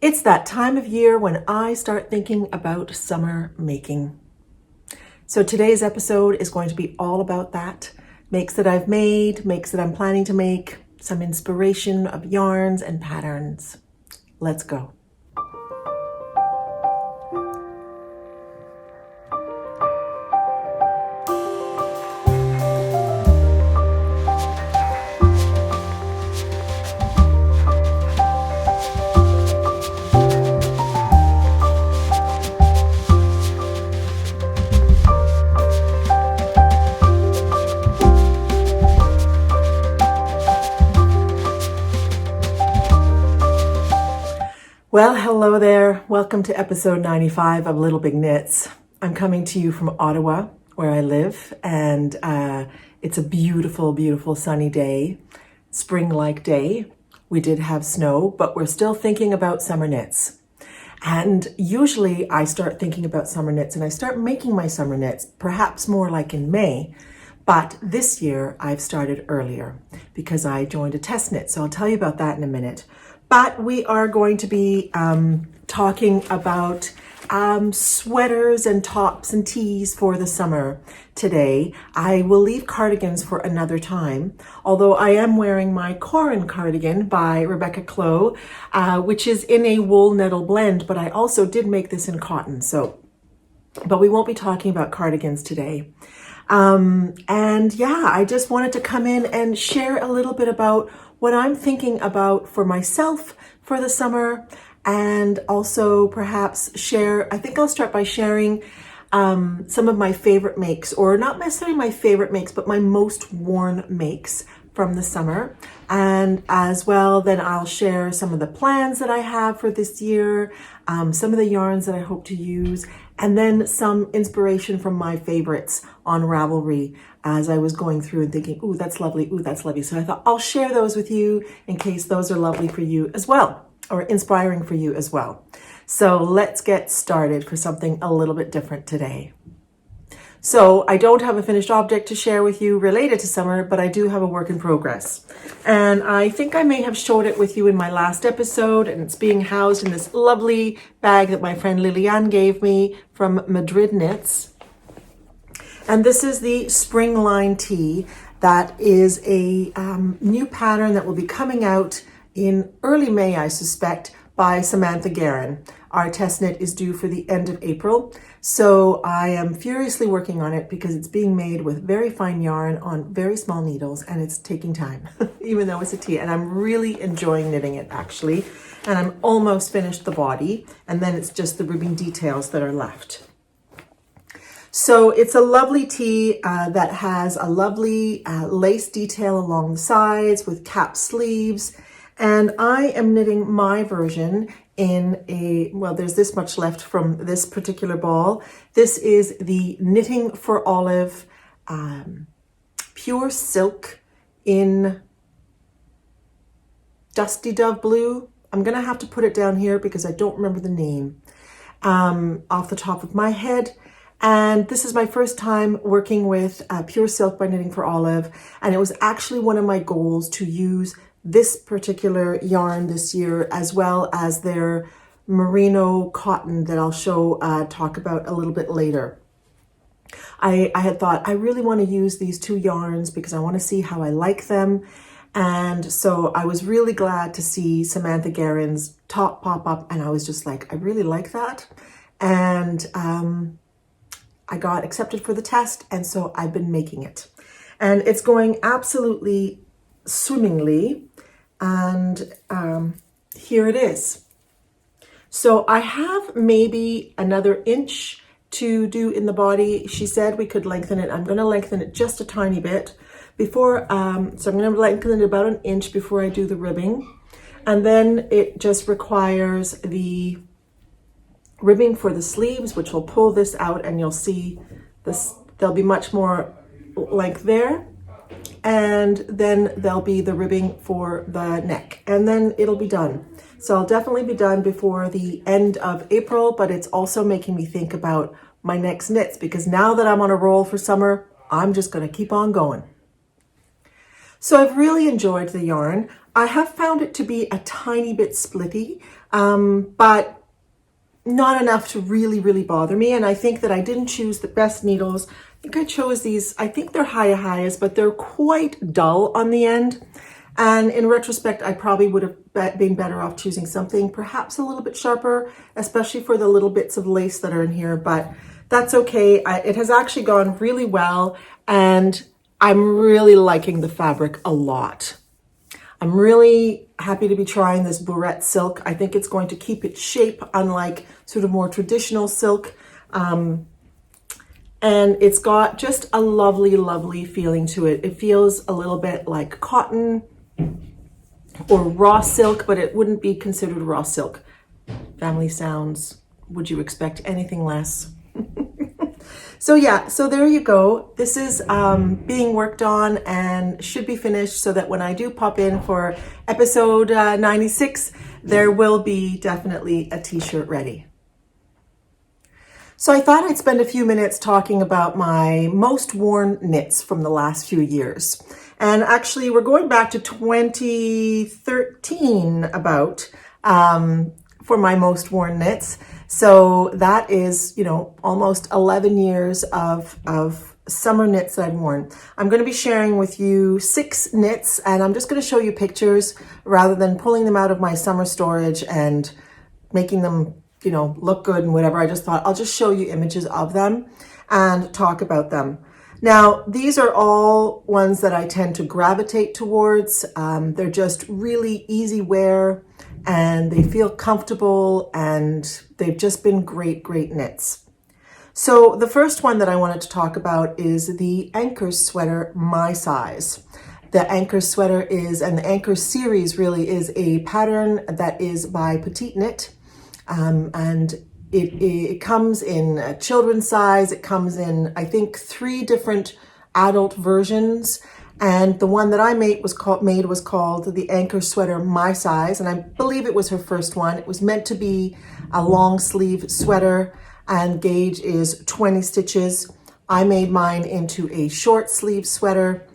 It's that time of year when I start thinking about summer making. So today's episode is going to be all about that. Makes that I've made, makes that I'm planning to make, some inspiration of yarns and patterns. Let's go. Well, hello there. Welcome to episode 95 of Little Big Knits. I'm coming to you from Ottawa, where I live, and it's a beautiful, beautiful sunny day, spring-like day. We did have snow, but we're still thinking about summer knits. And usually I start thinking about summer knits and I start making my summer knits, perhaps more like in May. But this year I've started earlier because I joined a test knit. So I'll tell you about that in a minute. But we are going to be talking about sweaters and tops and tees for the summer today. I will leave cardigans for another time, although I am wearing my Corran Cardigan by Rebecca Clow, which is in a wool nettle blend, but I also did make this in cotton. But we won't be talking about cardigans today. And yeah, I just wanted to come in and share a little bit about what I'm thinking about for myself for the summer, and also perhaps share, I think I'll start by sharing some of my favorite makes, or not necessarily my favorite makes, but my most worn makes from the summer. And as well, then I'll share some of the plans that I have for this year, some of the yarns that I hope to use, and then some inspiration from my favorites on Ravelry as I was going through and thinking, ooh, that's lovely, ooh, that's lovely. So I thought I'll share those with you in case those are lovely for you as well, or inspiring for you as well. So let's get started for something a little bit different today. So I don't have a finished object to share with you related to summer, but I do have a work in progress. And I think I may have showed it with you in my last episode, and it's being housed in this lovely bag that my friend Liliane gave me from Madrid Knits. And this is the SpringLine tee. That is a new pattern that will be coming out in early May, I suspect, by Samantha Guerin. Our test knit is due for the end of April. So I am furiously working on it because it's being made with very fine yarn on very small needles, and it's taking time, even though it's a tee. And I'm really enjoying knitting it, actually. And I'm almost finished the body, and then it's just the ribbing details that are left. So it's a lovely tee that has a lovely lace detail along the sides with cap sleeves. And I am knitting my version in well, there's this much left from this particular ball. This is the Knitting for Olive pure silk in Dusty Dove Blue. I'm going to have to put it down here because I don't remember the name off the top of my head. And this is my first time working with Pure Silk by Knitting for Olive. And it was actually one of my goals to use this particular yarn this year, as well as their merino cotton that I'll talk about a little bit later. I had thought I really want to use these two yarns because I want to see how I like them. And so I was really glad to see Samantha Guerin's top pop up, and I was just like, I really like that. And I got accepted for the test, and so I've been making it. And it's going absolutely swimmingly. And here it is. So I have maybe another inch to do in the body. She said we could lengthen it. I'm going to lengthen it just a tiny bit before. So I'm going to lengthen it about an inch before I do the ribbing. And then it just requires the ribbing for the sleeves, which will pull this out, and you'll see this. There'll be much more length there. And then there'll be the ribbing for the neck, and then it'll be done. So I'll definitely be done before the end of April, but it's also making me think about my next knits, because now that I'm on a roll for summer, I'm just going to keep on going. So I've really enjoyed the yarn. I have found it to be a tiny bit splitty, but not enough to really bother me. And I think that I didn't choose the best needles. I think I chose these, I think they're Hiya-Hiyas, but they're quite dull on the end. And in retrospect, I probably would have been better off choosing something perhaps a little bit sharper, especially for the little bits of lace that are in here, but that's okay. It has actually gone really well, and I'm really liking the fabric a lot. I'm really happy to be trying this Burette silk. I think it's going to keep its shape, unlike sort of more traditional silk. And it's got just a lovely feeling to it. It feels a little bit like cotton or raw silk, but it wouldn't be considered raw silk. Family sounds, would you expect anything less? So yeah, so there you go. This is being worked on and should be finished so that when I do pop in for episode 96, there will be definitely a t-shirt ready. So I thought I'd spend a few minutes talking about my most worn knits from the last few years. And actually we're going back to 2013 about for my most worn knits. So that is, you know, almost 11 years of summer knits that I've worn. I'm going to be sharing with you 6 knits, and I'm just going to show you pictures rather than pulling them out of my summer storage and making them, you know, look good and whatever. I just thought I'll just show you images of them and talk about them. Now, these are all ones that I tend to gravitate towards. They're just really easy wear, and they feel comfortable, and they've just been great knits. So the first one that I wanted to talk about is the Anchor sweater, my size. The Anchor sweater is, and the Anchor series really is a pattern that is by Petite Knit, and it comes in a children's size. It comes in, I think, 3 different adult versions. And the one that I made was called the Anchor sweater, my size. And I believe it was her first one. It was meant to be a long sleeve sweater, and gauge is 20 stitches. I made mine into a short sleeve sweater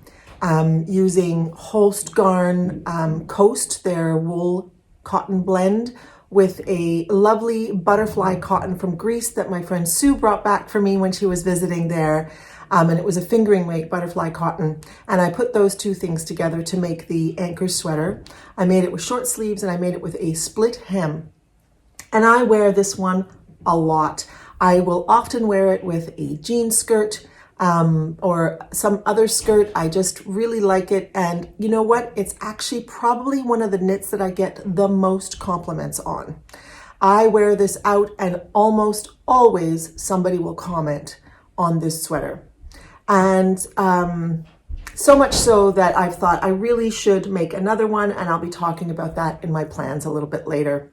using Holst Garn Coast, their wool cotton blend, with a lovely butterfly cotton from Greece that my friend Sue brought back for me when she was visiting there. And it was a fingering weight butterfly cotton. And I put those 2 things together to make the Anchor sweater. I made it with short sleeves, and I made it with a split hem. And I wear this one a lot. I will often wear it with a jean skirt or some other skirt. I just really like it. And you know what? It's actually probably one of the knits that I get the most compliments on. I wear this out, and almost always somebody will comment on this sweater. And so much so that I've thought I really should make another one, and I'll be talking about that in my plans a little bit later.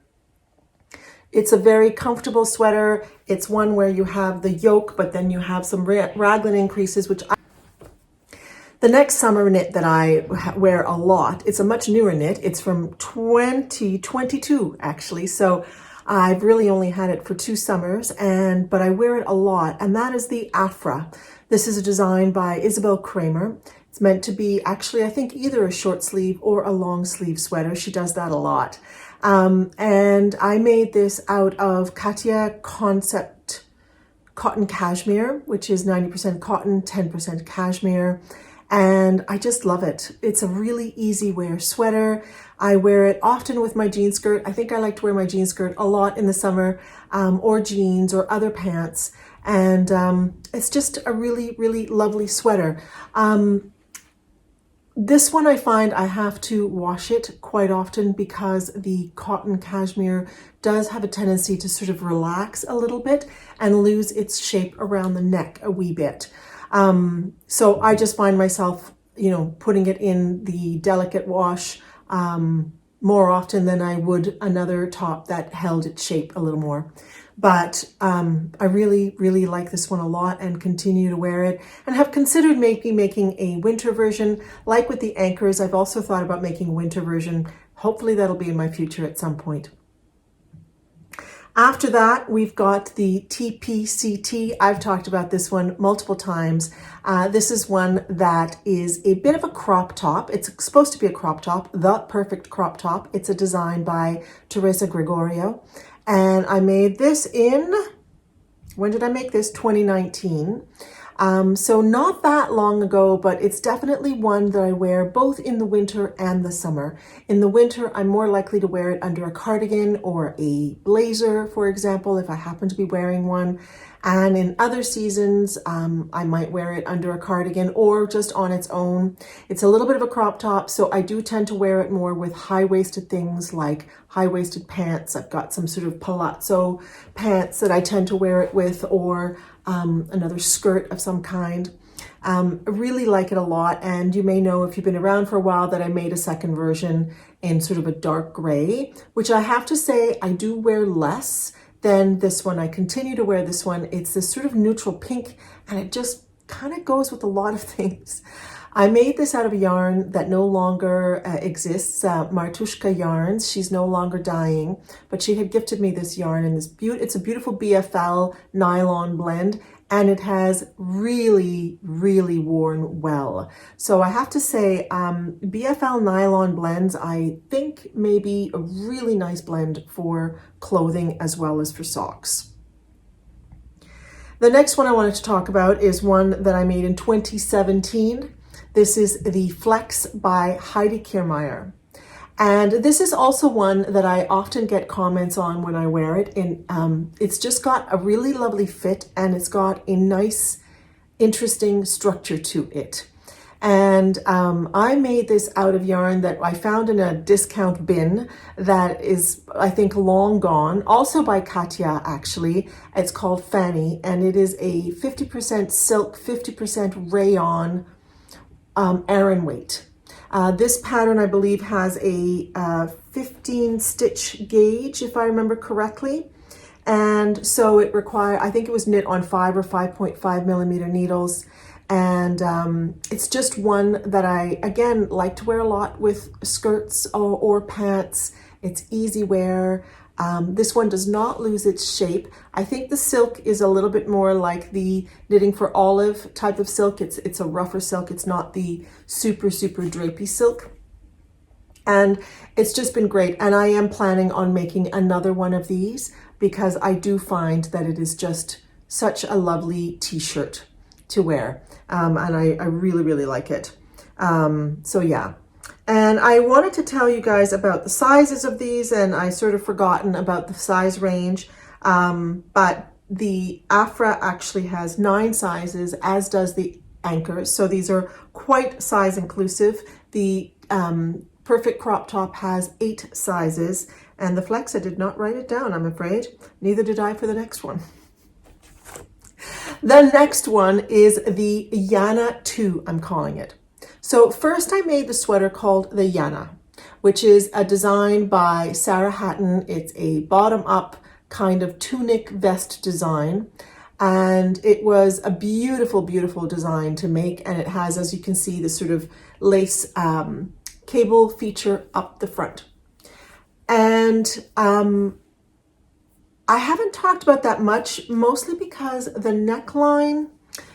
It's a very comfortable sweater. It's one where you have the yoke, but then you have some raglan increases, The next summer knit that I wear a lot, it's a much newer knit. It's from 2022, actually. So I've really only had it for 2 summers, but I wear it a lot, and that is the Afra. This is a design by Isabel Kramer. It's meant to be actually, I think, either a short sleeve or a long sleeve sweater. She does that a lot. And I made this out of Katia Concept cotton cashmere, which is 90% cotton, 10% cashmere. And I just love it. It's a really easy wear sweater. I wear it often with my jean skirt. I think I like to wear my jean skirt a lot in the summer, or jeans or other pants. And it's just a really lovely sweater. This one I find I have to wash it quite often because the cotton cashmere does have a tendency to sort of relax a little bit and lose its shape around the neck a wee bit. So I just find myself, you know, putting it in the delicate wash more often than I would another top that held its shape a little more. But I really like this one a lot and continue to wear it, and have considered maybe making a winter version. Like with the anchors, I've also thought about making a winter version. Hopefully that'll be in my future at some point. After that, we've got the TPCT. I've talked about this one multiple times. This is one that is a bit of a crop top. It's supposed to be a crop top, the perfect crop top. It's a design by Teresa Gregorio. And I made this in, when did I make this? 2019. So not that long ago, but it's definitely one that I wear both in the winter and the summer. In the winter, I'm more likely to wear it under a cardigan or a blazer, for example, if I happen to be wearing one. And in other seasons, I might wear it under a cardigan or just on its own. It's a little bit of a crop top, so I do tend to wear it more with high-waisted things like high-waisted pants. I've got some sort of palazzo pants that I tend to wear it with, or another skirt of some kind. I really like it a lot, and you may know if you've been around for a while that I made a second version in sort of a dark gray, which I have to say I do wear less than this one. I continue to wear this one. It's this sort of neutral pink, and it just kind of goes with a lot of things. I made this out of a yarn that no longer exists, Martushka Yarns. She's no longer dying, but she had gifted me this yarn, and it's a beautiful BFL nylon blend, and it has really, really worn well. So I have to say, BFL nylon blends, I think, may be a really nice blend for clothing as well as for socks. The next one I wanted to talk about is one that I made in 2017. This is the Flex by Heidi Kiermaier. And this is also one that I often get comments on when I wear it. It's just got a really lovely fit, and it's got a nice, interesting structure to it. And I made this out of yarn that I found in a discount bin that is, I think, long gone. Also by Katya, actually. It's called Fanny, and it is a 50% silk, 50% rayon Aran weight. This pattern, I believe, has a 15 stitch gauge, if I remember correctly. And so it required, I think it was knit on 5 or 5.5 millimeter needles. And it's just one that I, again, like to wear a lot with skirts or pants. It's easy wear. This one does not lose its shape. I think the silk is a little bit more like the Knitting for Olive type of silk. It's a rougher silk. It's not the super, super drapey silk. And it's just been great. And I am planning on making another one of these because I do find that it is just such a lovely t-shirt to wear. And I really, really like it. So yeah. And I wanted to tell you guys about the sizes of these, and I sort of forgotten about the size range. But the Afra actually has 9 sizes, as does the Anchor. So these are quite size inclusive. The Perfect Crop Top has 8 sizes, and the Flex, I did not write it down, I'm afraid. Neither did I for the next one. The next one is the Yana 2, I'm calling it. So first I made the sweater called the Yana, which is a design by Sarah Hatton. It's a bottom-up kind of tunic vest design. And it was a beautiful, beautiful design to make. And it has, as you can see, this sort of lace cable feature up the front. And I haven't talked about that much, mostly because the neckline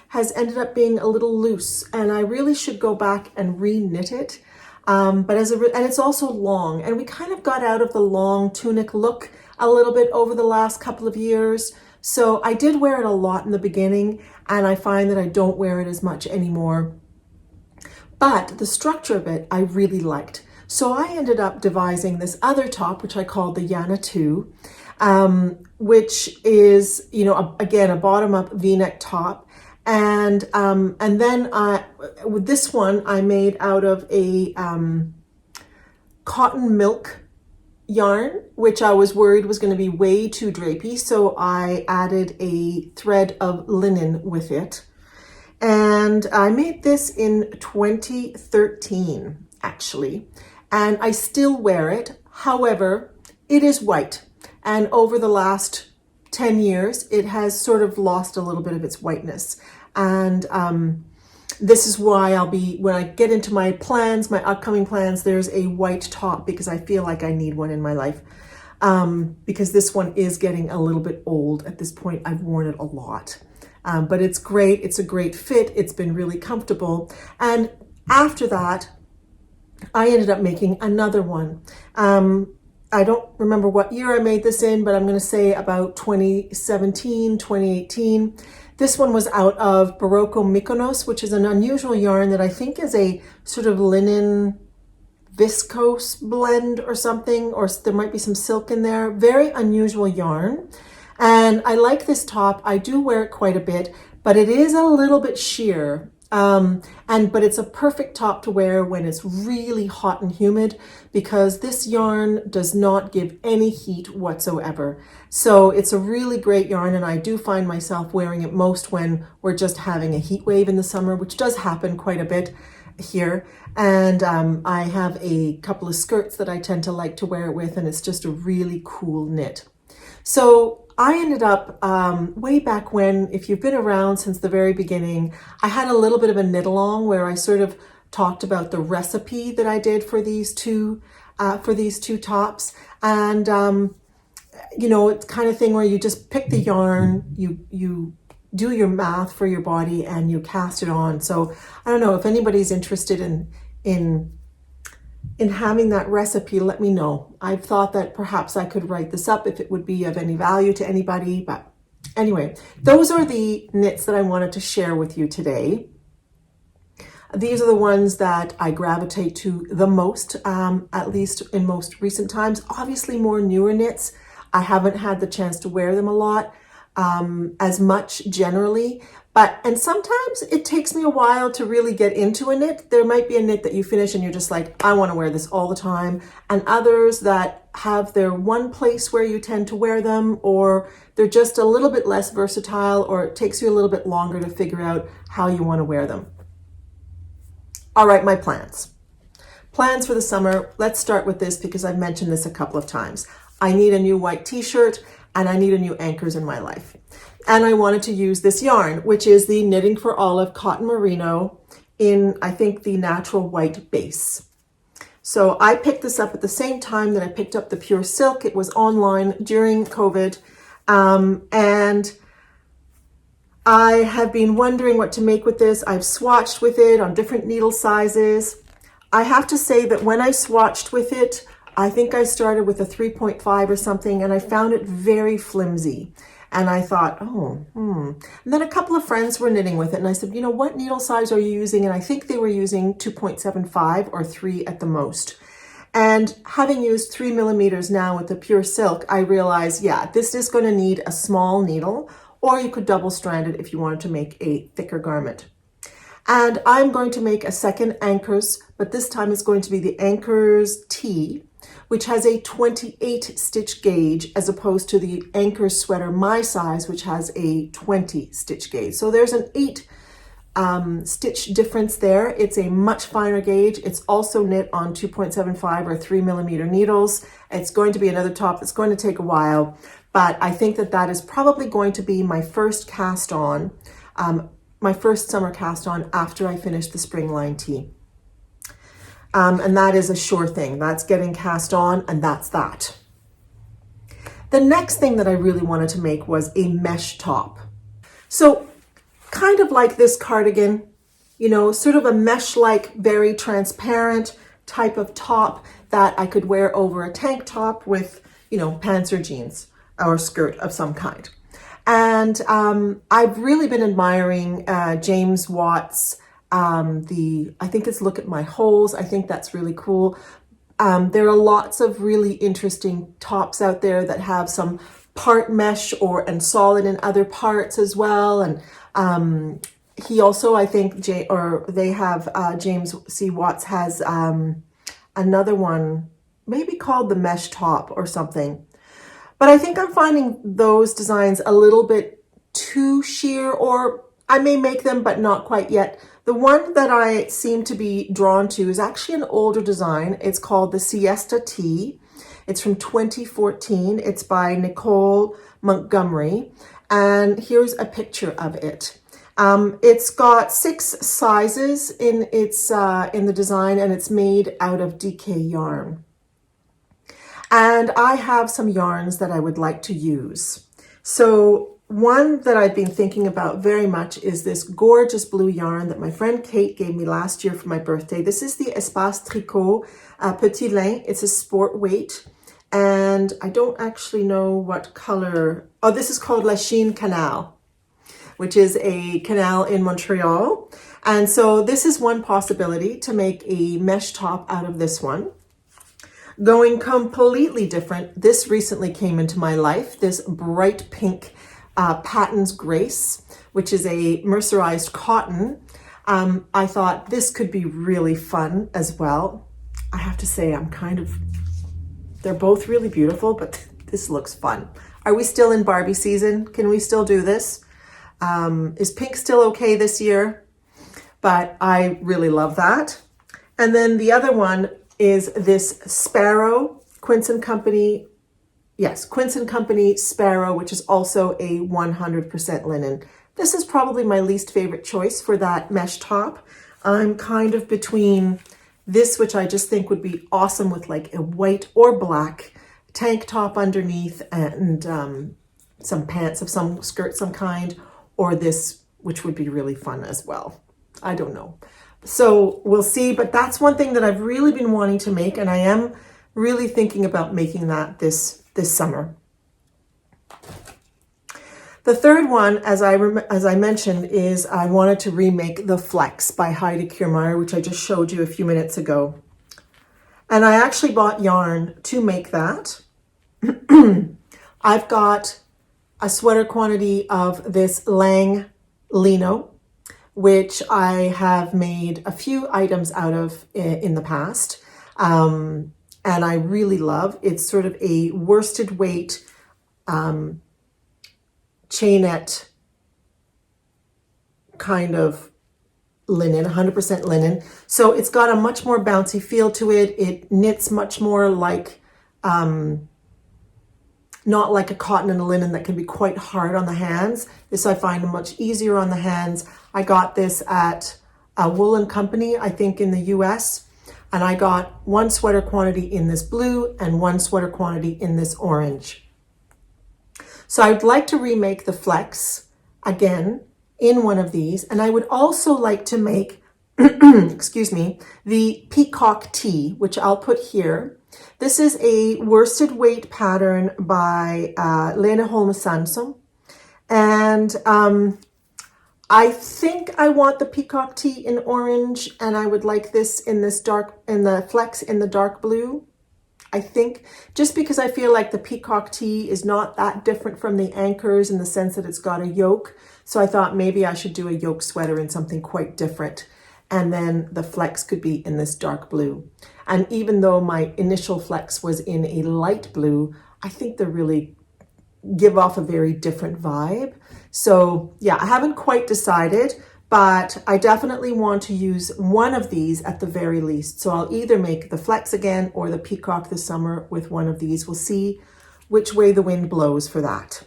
has ended up being a little loose, and I really should go back and re-knit it. And it's also long, and we kind of got out of the long tunic look a little bit over the last couple of years. So I did wear it a lot in the beginning, and I find that I don't wear it as much anymore. But the structure of it, I really liked. So I ended up devising this other top, which I called the Yana 2, which is, you know, again, a bottom-up V-neck top. And then with this one, I made out of a cotton milk yarn, which I was worried was going to be way too drapey. So I added a thread of linen with it. And I made this in 2013, actually. And I still wear it. However, it is white. And over the last 10 years, it has sort of lost a little bit of its whiteness. And this is why when I get into my plans, my upcoming plans, there's a white top because I feel like I need one in my life. because this one is getting a little bit old. At this point, I've worn it a lot. But it's great. It's a great fit. It's been really comfortable. And after that, I ended up making another one. I don't remember what year I made this in, but I'm going to say about 2017, 2018. This one was out of Barocco Mykonos, which is an unusual yarn that I think is a sort of linen viscose blend or something, or there might be some silk in there. Very unusual yarn. And I like this top. I do wear it quite a bit, but it is a little bit sheer. But it's a perfect top to wear when it's really hot and humid, because this yarn does not give any heat whatsoever. So it's a really great yarn, and I do find myself wearing it most when we're just having a heat wave in the summer, which does happen quite a bit here. And I have a couple of skirts that I tend to like to wear it with, and it's just a really cool knit. So I ended up way back when, if you've been around since the very beginning, I had a little bit of a knit along where I sort of talked about the recipe that I did for these two tops. And it's kind of thing where you just pick the yarn, you do your math for your body, and you cast it on. So I don't know if anybody's interested in having that recipe, let me know. I've thought that perhaps I could write this up if it would be of any value to anybody. But anyway, those are the knits that I wanted to share with you today. These are the ones that I gravitate to the most, at least in most recent times. Obviously more newer knits, I haven't had the chance to wear them a lot, as much generally. And sometimes it takes me a while to really get into a knit. There might be a knit that you finish and you're just like, I want to wear this all the time. And others that have their one place where you tend to wear them, or they're just a little bit less versatile, or it takes you a little bit longer to figure out how you want to wear them. All right, my plans. Plans for the summer. Let's start with this because I've mentioned this a couple of times. I need a new white t-shirt and I need a new anchors in my life. And I wanted to use this yarn, which is the Knitting for Olive Cotton Merino in, I think, the natural white base. So I picked this up at the same time that I picked up the Pure Silk. It was online during COVID. And I have been wondering what to make with this. I've swatched with it on different needle sizes. I have to say that when I swatched with it, I think I started with a 3.5 or something, and I found it very flimsy. And I thought, And then a couple of friends were knitting with it, and I said, what needle size are you using? And I think they were using 2.75 or 3 at the most. And having used 3 millimeters now with the Pure Silk, I realized, this is going to need a small needle, or you could double strand it if you wanted to make a thicker garment. And I'm going to make a second Anchors, but this time it's going to be the Anchors T, which has a 28 stitch gauge, as opposed to the Anchors sweater my size, which has a 20 stitch gauge. So there's an 8 stitch difference there. It's a much finer gauge. It's also knit on 2.75 or 3 millimeter needles. It's going to be another top that's going to take a while, but I think that is probably going to be my first cast on, my first summer cast on after I finish the SpringLine tee. And that is a sure thing. That's getting cast on, and that's that. The next thing that I really wanted to make was a mesh top. So kind of like this cardigan, sort of a mesh-like, very transparent type of top that I could wear over a tank top with, pants or jeans or skirt of some kind. And I've really been admiring James Watt's I think it's Look at My Holes. I think that's really cool. There are lots of really interesting tops out there that have some part mesh and solid in other parts as well. And he also, I think, James C. Watts has another one, maybe called the mesh top or something. But I think I'm finding those designs a little bit too sheer, or I may make them, but not quite yet. The one that I seem to be drawn to is actually an older design. It's called the Siesta Tee. It's from 2014. It's by Nicole Montgomery. And here's a picture of it. It's got 6 sizes in the design, and it's made out of DK yarn. And I have some yarns that I would like to use. So one that I've been thinking about very much is this gorgeous blue yarn that my friend Kate gave me last year for my birthday. This is the Espace Tricot Petit Lin. It's a sport weight. And I don't actually know what color. Oh, this is called La Chine Canal, which is a canal in Montreal. And so this is one possibility, to make a mesh top out of this one. Going completely different, this recently came into my life, this bright pink Patton's Grace, which is a mercerized cotton. I thought this could be really fun as well. I have to say, they're both really beautiful, but this looks fun. Are we still in Barbie season? Can we still do this? Is pink still okay this year? But I really love that. And then the other one is this Sparrow, Quince & Company. Yes, Quince & Company Sparrow, which is also a 100% linen. This is probably my least favorite choice for that mesh top. I'm kind of between this, which I just think would be awesome with like a white or black tank top underneath and some pants of some skirt, some kind, or this, which would be really fun as well. I don't know. So we'll see, but that's one thing that I've really been wanting to make, and I am really thinking about making that this summer. The third one, as I mentioned, is I wanted to remake the Flex by Heidi Kiermaier, which I just showed you a few minutes ago. And I actually bought yarn to make that. I've got a sweater quantity of this Lang Lino, which I have made a few items out of in the past. And I really love. It's sort of a worsted weight chainette kind of linen, 100% linen. So it's got a much more bouncy feel to it. It knits much more like, not like a cotton and a linen that can be quite hard on the hands. This I find much easier on the hands. I got this at a Wool & Company, I think in the US. And I got one sweater quantity in this blue and one sweater quantity in this orange. So I would like to remake the Flex again in one of these. And I would also like to make, excuse me, the Peacock Tee, which I'll put here. This is a worsted weight pattern by Lena Holm Sansom. And I think I want the Peacock Tee in orange, and I would like this in this dark, in the Flex in the dark blue. I think, just because I feel like the Peacock Tee is not that different from the Anchors in the sense that it's got a yoke. So I thought maybe I should do a yoke sweater in something quite different. And then the Flex could be in this dark blue. And even though my initial Flex was in a light blue, I think they really give off a very different vibe. So yeah, I haven't quite decided, but I definitely want to use one of these at the very least. So I'll either make the Flex again or the Peacock this summer with one of these. We'll see which way the wind blows for that.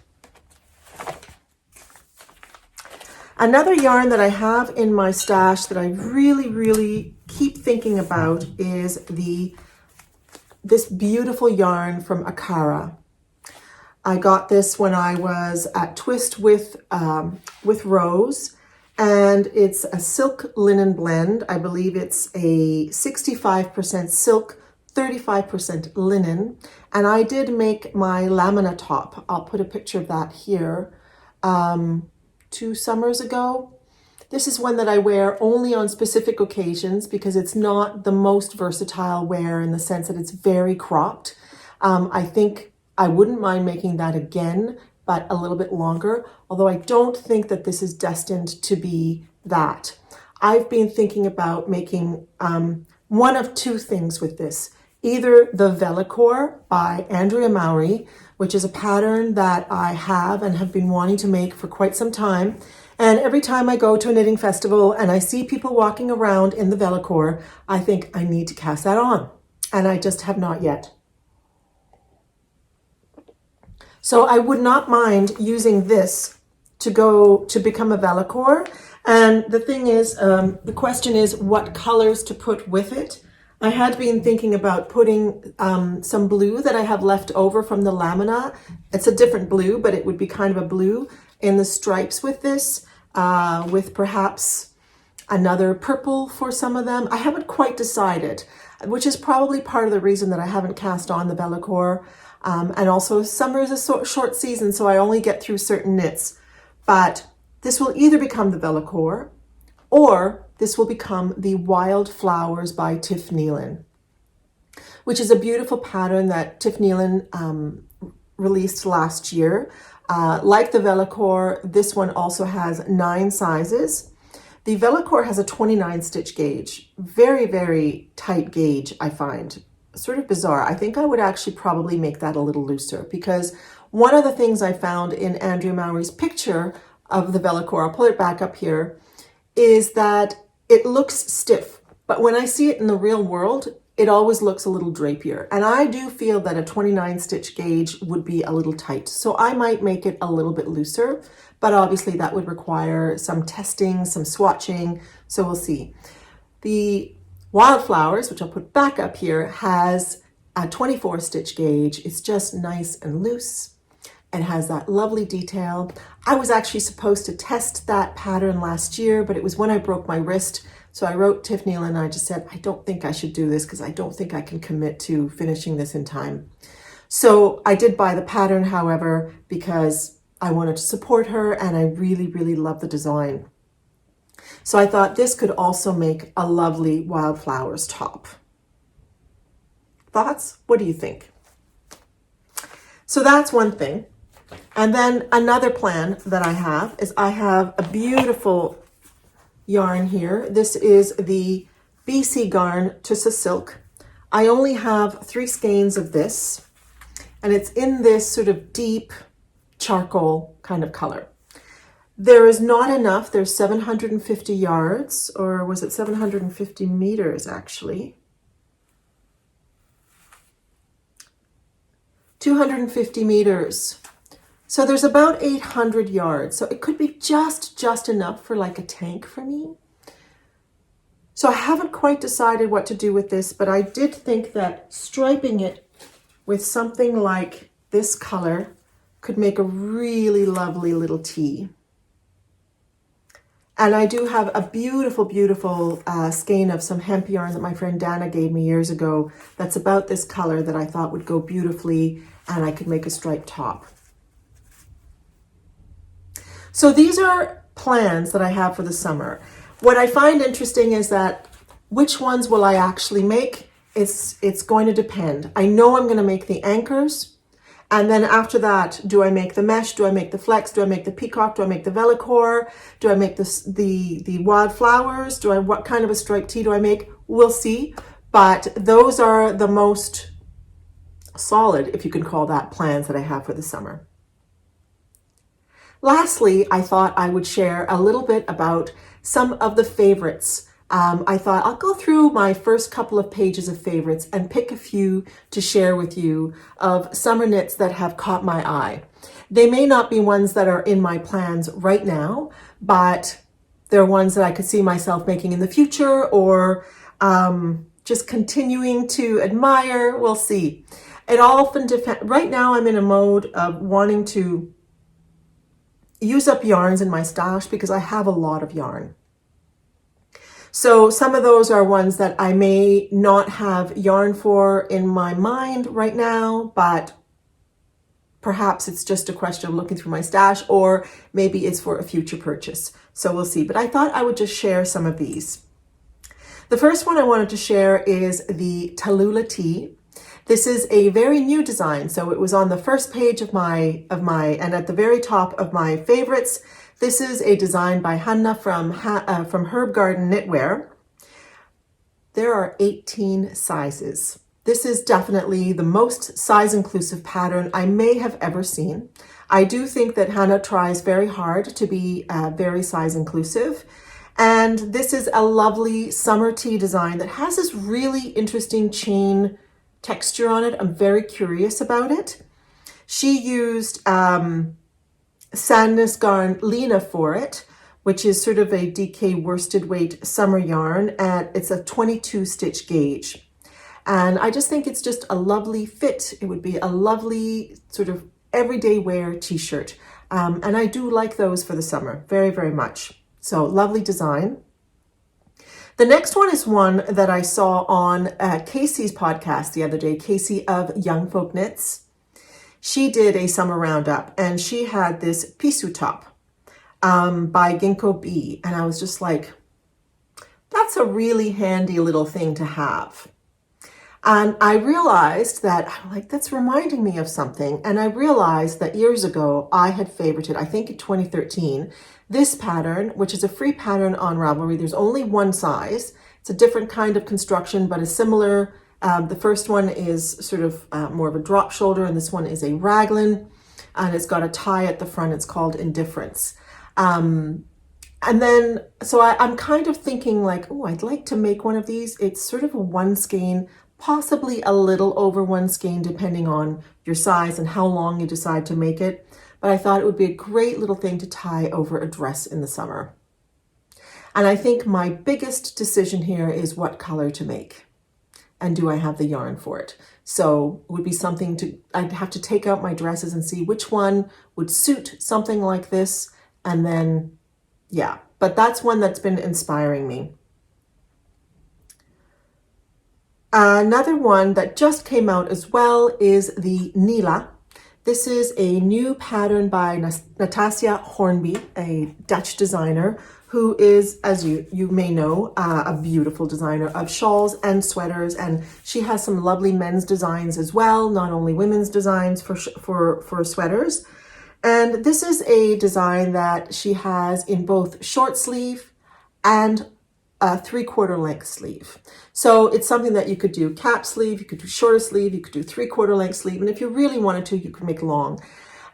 Another yarn that I have in my stash that I really, really keep thinking about is this beautiful yarn from Akara. I got this when I was at Twist with Rose, and it's a silk linen blend. I believe it's a 65% silk, 35% linen. And I did make my lamina top. I'll put a picture of that here. 2 summers ago. This is one that I wear only on specific occasions because it's not the most versatile wear in the sense that it's very cropped. I think I wouldn't mind making that again, but a little bit longer, although I don't think that this is destined to be that. I've been thinking about making one of 2 things with this. Either the Velacore by Andrea Mowry, which is a pattern that I have and have been wanting to make for quite some time. And every time I go to a knitting festival and I see people walking around in the Velacore, I think I need to cast that on. And I just have not yet. So I would not mind using this to become a Velacore. And the thing is, the question is what colors to put with it. I had been thinking about putting some blue that I have left over from the lamina. It's a different blue, but it would be kind of a blue in the stripes with this, with perhaps another purple for some of them. I haven't quite decided, which is probably part of the reason that I haven't cast on the Bellecour. And also summer is a short season, so I only get through certain knits. But this will either become the Bellecour or this will become the Wild Flowers by Tiff Nealon, which is a beautiful pattern that Tiff Nealon released last year. Like the Bellecour, this one also has 9 sizes. The Bellecour has a 29 stitch gauge. Very, very tight gauge, I find. Sort of bizarre. I think I would actually probably make that a little looser, because one of the things I found in Andrea Mowry's picture of the Bellecour, I'll pull it back up here, is that it looks stiff, but when I see it in the real world, it always looks a little drapier. And I do feel that a 29 stitch gauge would be a little tight. So I might make it a little bit looser, but obviously that would require some testing, some swatching. So we'll see. The Wildflowers, which I'll put back up here, has a 24 stitch gauge. It's just nice and loose and has that lovely detail. I was actually supposed to test that pattern last year, but it was when I broke my wrist. So I wrote Tiff Nealon and I just said, I don't think I should do this because I don't think I can commit to finishing this in time. So I did buy the pattern, however, because I wanted to support her and I really, really love the design. So I thought this could also make a lovely Wildflowers top. Thoughts? What do you think? So that's one thing. And then another plan that I have is I have a beautiful yarn here. This is the BC Garn Tussa Silk. I only have 3 skeins of this, and it's in this sort of deep charcoal kind of color. There is not enough. There's 750 yards, or was it 750 meters actually? 250 meters. So there's about 800 yards. So it could be just enough for like a tank for me. So I haven't quite decided what to do with this, but I did think that striping it with something like this color could make a really lovely little tee. And I do have a beautiful, beautiful skein of some hemp yarn that my friend Dana gave me years ago that's about this color that I thought would go beautifully, and I could make a striped top. So these are plans that I have for the summer. What I find interesting is that which ones will I actually make? It's going to depend. I know I'm going to make the anchors, and then after that, do I make the mesh? Do I make the flex? Do I make the peacock? Do I make the Bellecour? Do I make the Wildflowers? What kind of a striped tee do I make? We'll see. But those are the most solid, if you can call that, plans that I have for the summer. Lastly, I thought I would share a little bit about some of the favorites. I thought I'll go through my first couple of pages of favorites and pick a few to share with you of summer knits that have caught my eye. They may not be ones that are in my plans right now, but they're ones that I could see myself making in the future, or just continuing to admire. We'll see. It often depends. Right now I'm in a mode of wanting to use up yarns in my stash because I have a lot of yarn. So some of those are ones that I may not have yarn for in my mind right now, but perhaps it's just a question of looking through my stash, or maybe it's for a future purchase. So we'll see. But I thought I would just share some of these. The first one I wanted to share is the Tallulah tee. This is a very new design, so it was on the first page of my and at the very top of my favorites. This is a design by Hanna from Herb Garden Knitwear. There are 18 sizes. This is definitely the most size-inclusive pattern I may have ever seen. I do think that Hanna tries very hard to be very size-inclusive. And this is a lovely summer tee design that has this really interesting chain texture on it. I'm very curious about it. She used Sandnes Garn Lena for it, which is sort of a DK worsted weight summer yarn, and it's a 22 stitch gauge. And I just think it's just a lovely fit. It would be a lovely sort of everyday wear t-shirt. And I do like those for the summer very, very much. So lovely design. The next one is one that I saw on Casey's podcast the other day, Casey of Young Folk Knits. She did a summer roundup and she had this Pisu top by Ginkgo Bee. And I was just like, that's a really handy little thing to have. And I realized that, I'm like, that's reminding me of something. And I realized that years ago, I had favorited, I think in 2013, this pattern, which is a free pattern on Ravelry. There's only one size. It's a different kind of construction, but a similar, the first one is sort of more of a drop shoulder, and this one is a raglan, and it's got a tie at the front. It's called Indifference. And then, so I'm kind of thinking like, oh, I'd like to make one of these. It's sort of a one skein, possibly a little over one skein, depending on your size and how long you decide to make it. But I thought it would be a great little thing to tie over a dress in the summer. And I think my biggest decision here is what color to make. And do I have the yarn for it? So it would be something I'd have to take out my dresses and see which one would suit something like this. And then, yeah, but that's one that's been inspiring me. Another one that just came out as well is the Nila. This is a new pattern by Natasja Hornby, a Dutch designer, who is, as you may know, a beautiful designer of shawls and sweaters. And she has some lovely men's designs as well, not only women's designs for sweaters. And this is a design that she has in both short sleeve and a 3/4 length sleeve. So it's something that you could do cap sleeve, you could do shorter sleeve, you could do 3/4 length sleeve. And if you really wanted to, you could make long.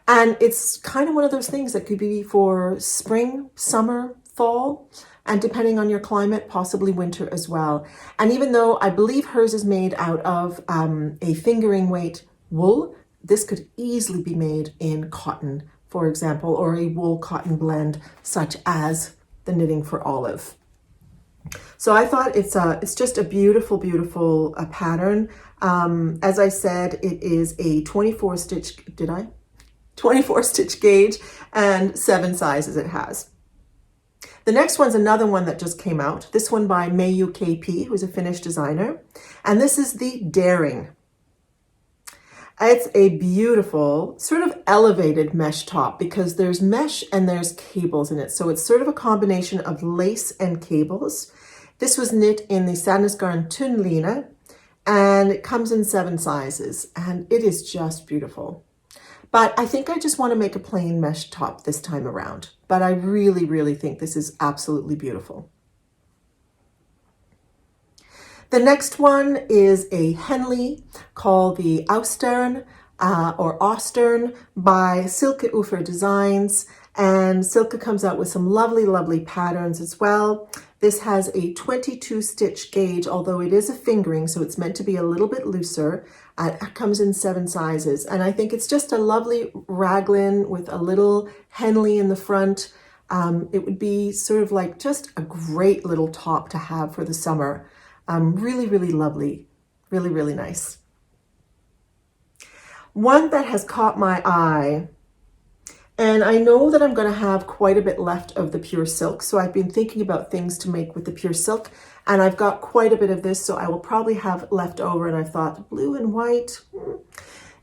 And it's kind of one of those things that could be for spring, summer, fall, and depending on your climate, possibly winter as well. And even though I believe hers is made out of a fingering weight wool, this could easily be made in cotton, for example, or a wool cotton blend, such as the Knitting for Olive. So I thought it's just a beautiful, beautiful pattern. As I said, it is a 24 stitch, 24 stitch gauge and 7 sizes it has. The next one's another one that just came out. This one by Mayu KP, who's a Finnish designer. And this is the Daring. It's a beautiful sort of elevated mesh top because there's mesh and there's cables in it. So it's sort of a combination of lace and cables. This was knit in the Sandnesgarn Tunline and it comes in 7 sizes and it is just beautiful. But I think I just want to make a plain mesh top this time around. But I really, really think this is absolutely beautiful. The next one is a Henley called the Austern or Austern by Silke Ufer Designs. And Silke comes out with some lovely, lovely patterns as well. This has a 22 stitch gauge, although it is a fingering, so it's meant to be a little bit looser. It comes in 7 sizes. And I think it's just a lovely raglan with a little Henley in the front. It would be sort of like just a great little top to have for the summer. Really, really lovely. Really, really nice. One that has caught my eye, and I know that I'm going to have quite a bit left of the pure silk. So I've been thinking about things to make with the pure silk, and I've got quite a bit of this, so I will probably have left over. And I thought blue and white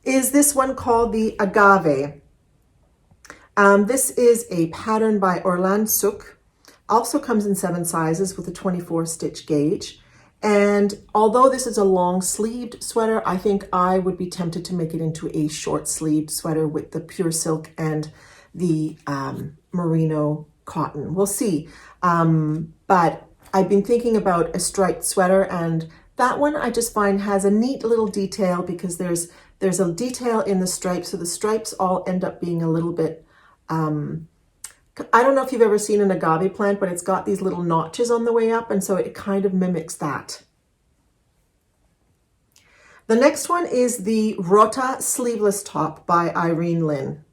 is this one called the Agave. This is a pattern by Orlan Suk. Also comes in 7 sizes with a 24 stitch gauge. And although this is a long sleeved sweater, I think I would be tempted to make it into a short sleeved sweater with the pure silk and the merino cotton. We'll see. But I've been thinking about a striped sweater, and that one I just find has a neat little detail because there's a detail in the stripes. So the stripes all end up being a little bit, I don't know if you've ever seen an agave plant, but it's got these little notches on the way up, and so it kind of mimics that. The next one is the Rota sleeveless top by Irene Lynn.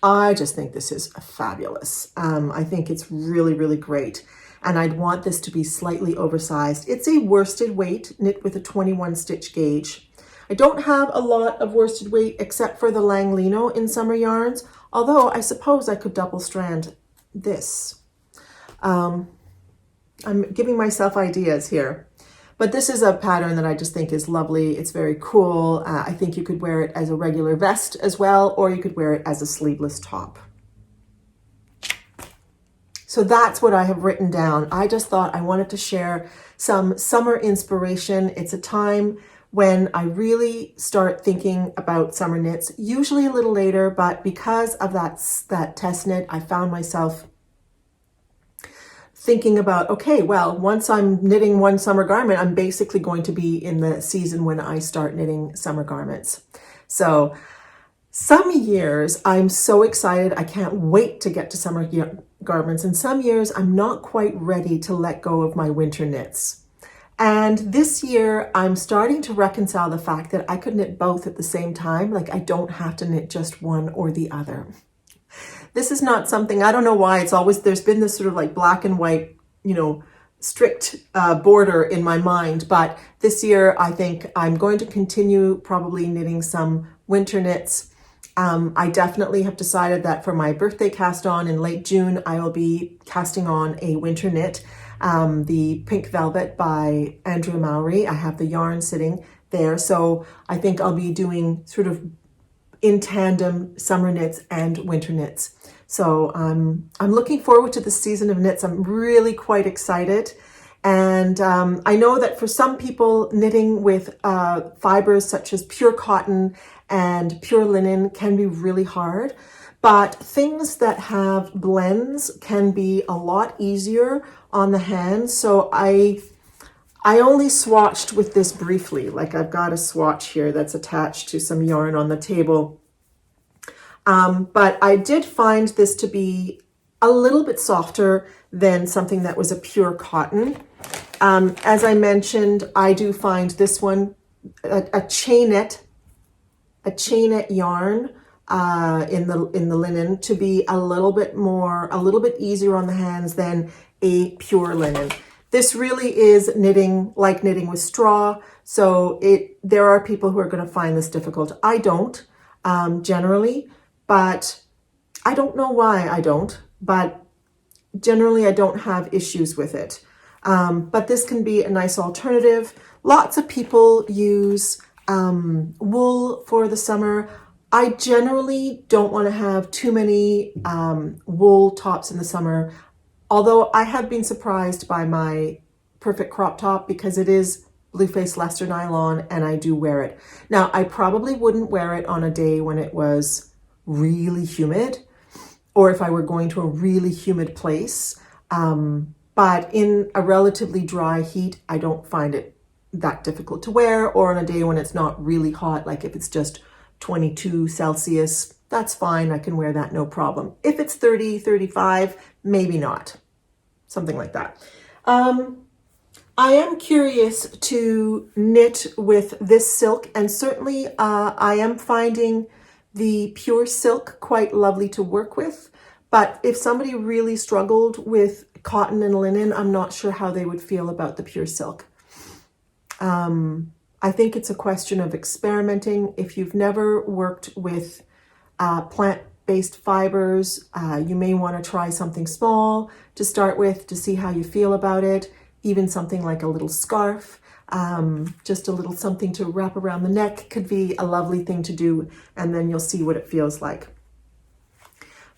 I just think this is fabulous. I think it's really, really great. and I'd want this to be slightly oversized. It's a worsted weight knit with a 21 stitch gauge. I don't have a lot of worsted weight except for the Langlino in summer yarns, although I suppose I could double strand this. I'm giving myself ideas here. But this is a pattern that I just think is lovely. It's very cool. I think you could wear it as a regular vest as well, or you could wear it as a sleeveless top. So that's what I have written down. I just thought I wanted to share some summer inspiration. It's a time when I really start thinking about summer knits, usually a little later, but because of that test knit, I found myself thinking about, okay, well, once I'm knitting one summer garment, I'm basically going to be in the season when I start knitting summer garments. So some years I'm so excited, I can't wait to get to summer garments. And some years I'm not quite ready to let go of my winter knits. And this year I'm starting to reconcile the fact that I could knit both at the same time. Like I don't have to knit just one or the other. This is not something, I don't know why, it's always, there's been this sort of like black and white, strict border in my mind. But this year I think I'm going to continue probably knitting some winter knits. I definitely have decided that for my birthday cast on in late June, I will be casting on a winter knit, the Pink Velvet by Andrea Mowry. I have the yarn sitting there. So I think I'll be doing sort of in tandem summer knits and winter knits. So I'm looking forward to the season of knits. I'm really quite excited. And I know that for some people, knitting with fibers such as pure cotton and pure linen can be really hard, but things that have blends can be a lot easier on the hand. So I only swatched with this briefly, like I've got a swatch here that's attached to some yarn on the table. But I did find this to be a little bit softer than something that was a pure cotton. As I mentioned, I do find this one, a chainette yarn in the linen to be a little bit easier on the hands than a pure linen. This really is knitting like knitting with straw. So there are people who are going to find this difficult. I don't, generally, but I don't know why I don't, but generally I don't have issues with it. But this can be a nice alternative. Lots of people use wool for the summer. I generally don't want to have too many wool tops in the summer, although I have been surprised by my perfect crop top because it is blue face Leicester nylon and I do wear it. Now, I probably wouldn't wear it on a day when it was really humid or if I were going to a really humid place. But in a relatively dry heat, I don't find it that difficult to wear, or on a day when it's not really hot, like if it's just 22 Celsius, that's fine. I can wear that, no problem. If it's 30, 35, maybe not. Something like that. I am curious to knit with this silk, and certainly I am finding the pure silk quite lovely to work with. But if somebody really struggled with cotton and linen, I'm not sure how they would feel about the pure silk. I think it's a question of experimenting. If you've never worked with plant-based fibers, you may want to try something small to start with to see how you feel about it. Even something like a little scarf, just a little something to wrap around the neck could be a lovely thing to do, and then you'll see what it feels like.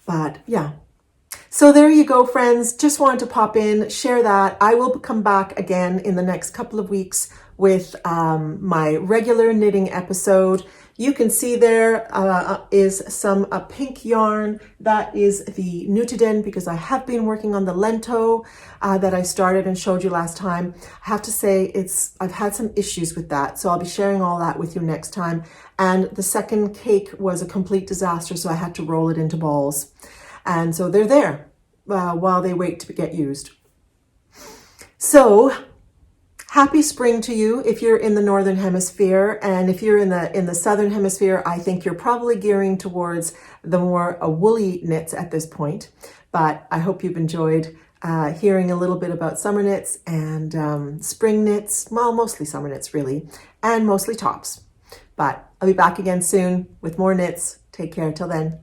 But yeah. So there you go, friends. Just wanted to pop in, share that. I will come back again in the next couple of weeks with my regular knitting episode. You can see there is some pink yarn. That is the Nutiden, because I have been working on the Lento that I started and showed you last time. I have to say I've had some issues with that, so I'll be sharing all that with you next time. And the second cake was a complete disaster, so I had to roll it into balls. And so they're there while they wait to get used. So happy spring to you if you're in the Northern Hemisphere, and if you're in the Southern Hemisphere, I think you're probably gearing towards the more woolly knits at this point. But I hope you've enjoyed hearing a little bit about summer knits and spring knits. Well, mostly summer knits really, and mostly tops. But I'll be back again soon with more knits. Take care till then.